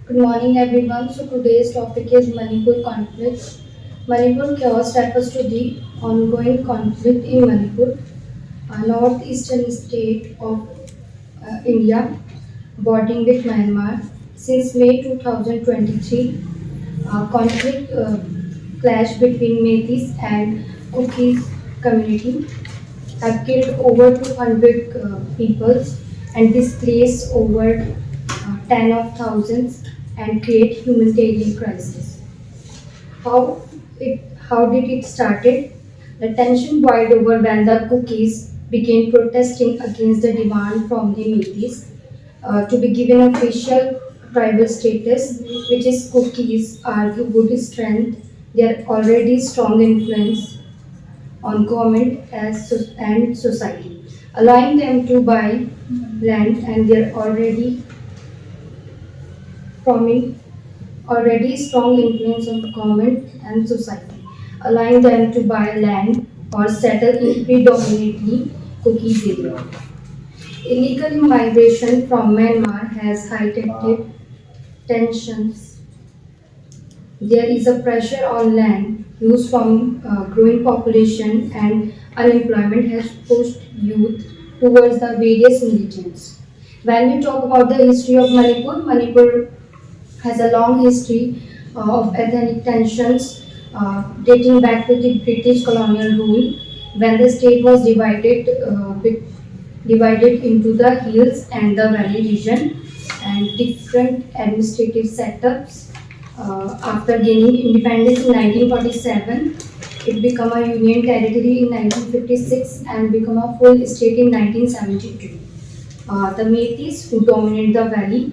Good morning, everyone. So today's topic is Manipur conflict. Manipur chaos refers to the ongoing conflict in Manipur, a northeastern state of India, bordering with Myanmar. Since May 2023, conflict clash between Meiteis and Kuki's community have killed over 200 people and displaced over 10 of thousands and create humanitarian crisis. How how did it started? The tension boiled over when the cookies began protesting against the demand from the Meiteis to be given official tribal status, which is cookies argue good strength, their already strong influence on government and society, allowing them to buy land and their prominent already strong influence on government and society, allowing them to buy land or settle in predominantly Kuki area. Illegal migration from Myanmar has heightened tensions. There is a pressure on land use from growing population and unemployment has pushed youth towards the various religions. When we talk about the history of Manipur, Manipur has a long history of ethnic tensions dating back to the British colonial rule when the state was divided into the hills and the valley region and different administrative setups. After gaining independence in 1947, it became a union territory in 1956 and became a full state in 1972. The Meiteis, who dominate the valley,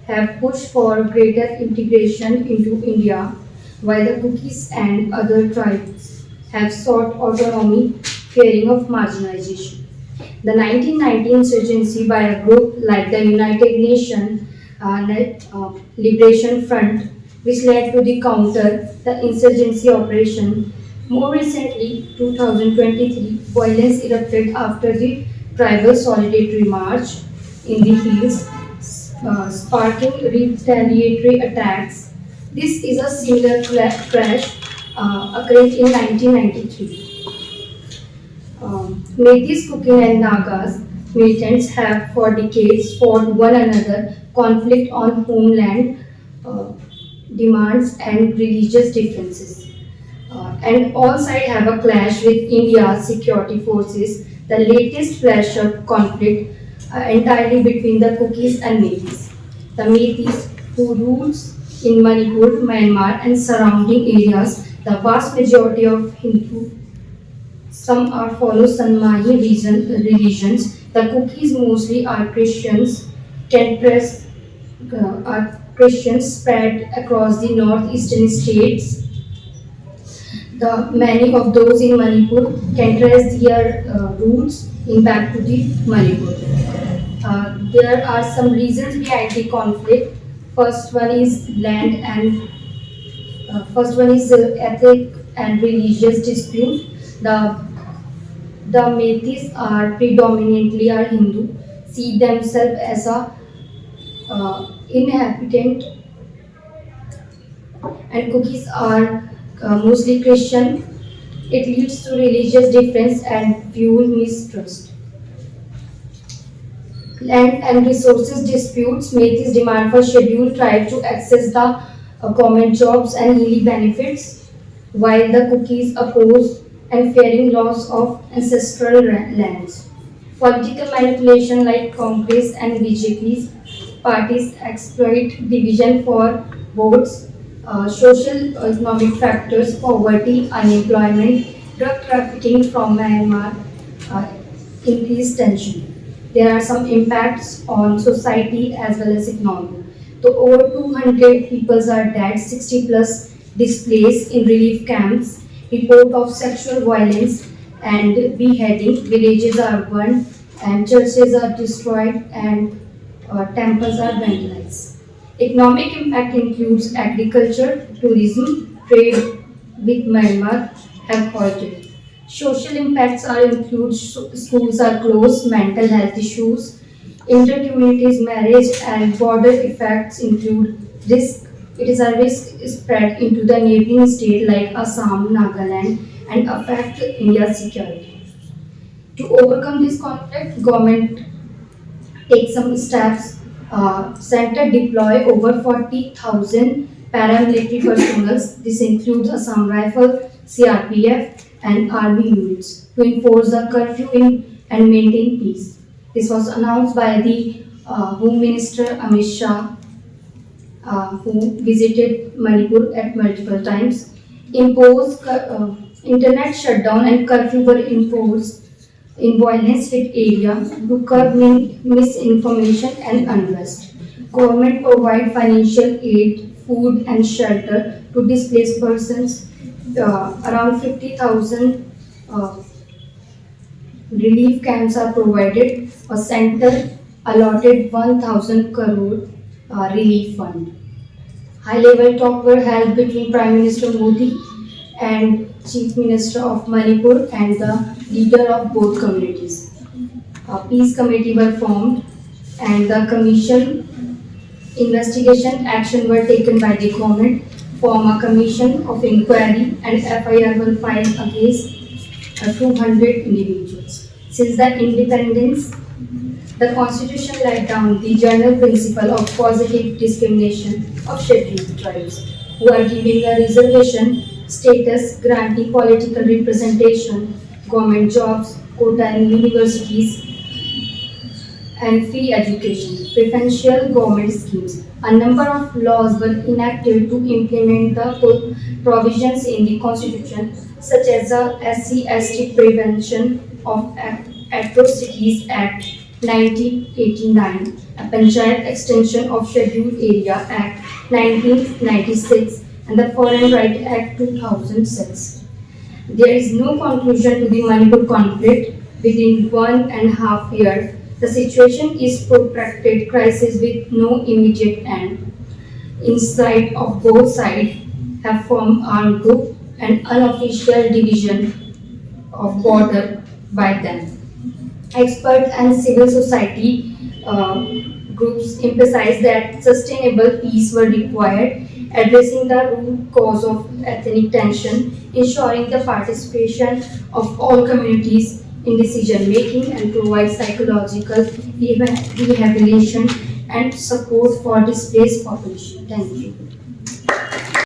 have pushed for greater integration into India, while the Kukis and other tribes have sought autonomy, fearing of marginalization. The 1990 insurgency by a group like the United Nations Liberation Front, which led to the counter the insurgency operation. More recently, 2023, violence erupted after the tribal solidarity march in the hills, sparking retaliatory attacks. This is a similar crash occurred in 1993. Metis, Kukin, and Nagas militants have for decades fought one another, conflict on homeland demands, and religious differences. And all sides have a clash with India's security forces. The latest flash of conflict entirely between the Kukis and Metis. The Metis, who rules in Manipur, Myanmar, and surrounding areas, the vast majority of Hindu some are follow Sanmahi religions. The Kukis mostly are Christians. Tenpress are Christians spread across the northeastern states. The many of those in Manipur can trace their roots in back to the Manipur. There are some reasons behind the conflict. First one is land and first one is ethnic and religious dispute. The the Metis are predominantly are Hindu, see themselves as a inhabitant, and Kukis are mostly Christian. It leads to religious difference and fuel mistrust. Land and resources disputes make this demand for scheduled tribe to access the government jobs and yearly benefits, while the cookies oppose and fearing loss of ancestral lands. Political manipulation like Congress and BJP's parties exploit division for votes, social economic factors, poverty, unemployment, drug trafficking from Myanmar, uh, increased tension. There are some impacts on society as well as economy. So over 200 people are dead, 60 plus displaced in relief camps, report of sexual violence and beheading, villages are burned and churches are destroyed and temples are vandalized. Economic impact includes agriculture, tourism, trade with Myanmar have halted. Social impacts are include schools are closed, mental health issues, inter-communities marriage and border effects include Risk It is a risk spread into the neighboring state like Assam, Nagaland, and affect India's security. To overcome this conflict, government take some steps. Center deploy over 40,000 paramilitary personnel. This includes Assam Rifle, CRPF, and Army units to enforce the curfew and maintain peace. This was announced by the Home Minister Amit Shah, who visited Manipur at multiple times. Internet shutdown and curfew were enforced in violence hit area to curb misinformation and unrest. Government provide financial aid, food and shelter to displaced persons. Around 50,000 relief camps are provided. A center allotted 1,000 crore relief fund. High-level talk were held between Prime Minister Modi and Chief Minister of Manipur and the leader of both communities. A peace committee were formed and the commission investigation action were taken by the government, form a commission of inquiry and FIR were filed against 200 individuals. Since the independence, the Constitution laid down the general principle of positive discrimination of scheduled tribes, who are given a reservation status, granting political representation, government jobs, quota in universities, and free education, preferential government schemes. A number of laws were enacted to implement the provisions in the Constitution, such as the SC/ST Prevention of Atrocities Act 1989, a Panchayat Extension of Scheduled Area Act 1996, and the Foreign Right Act 2006. There is no conclusion to the Manipur conflict within 1.5 years. The situation is protracted crisis with no immediate end. Inside of both sides have formed armed group and unofficial division of border by them. Experts and civil society groups emphasize that sustainable peace were required, addressing the root cause of ethnic tension, ensuring the participation of all communities in decision making, and provide psychological rehabilitation and support for displaced population. Thank you.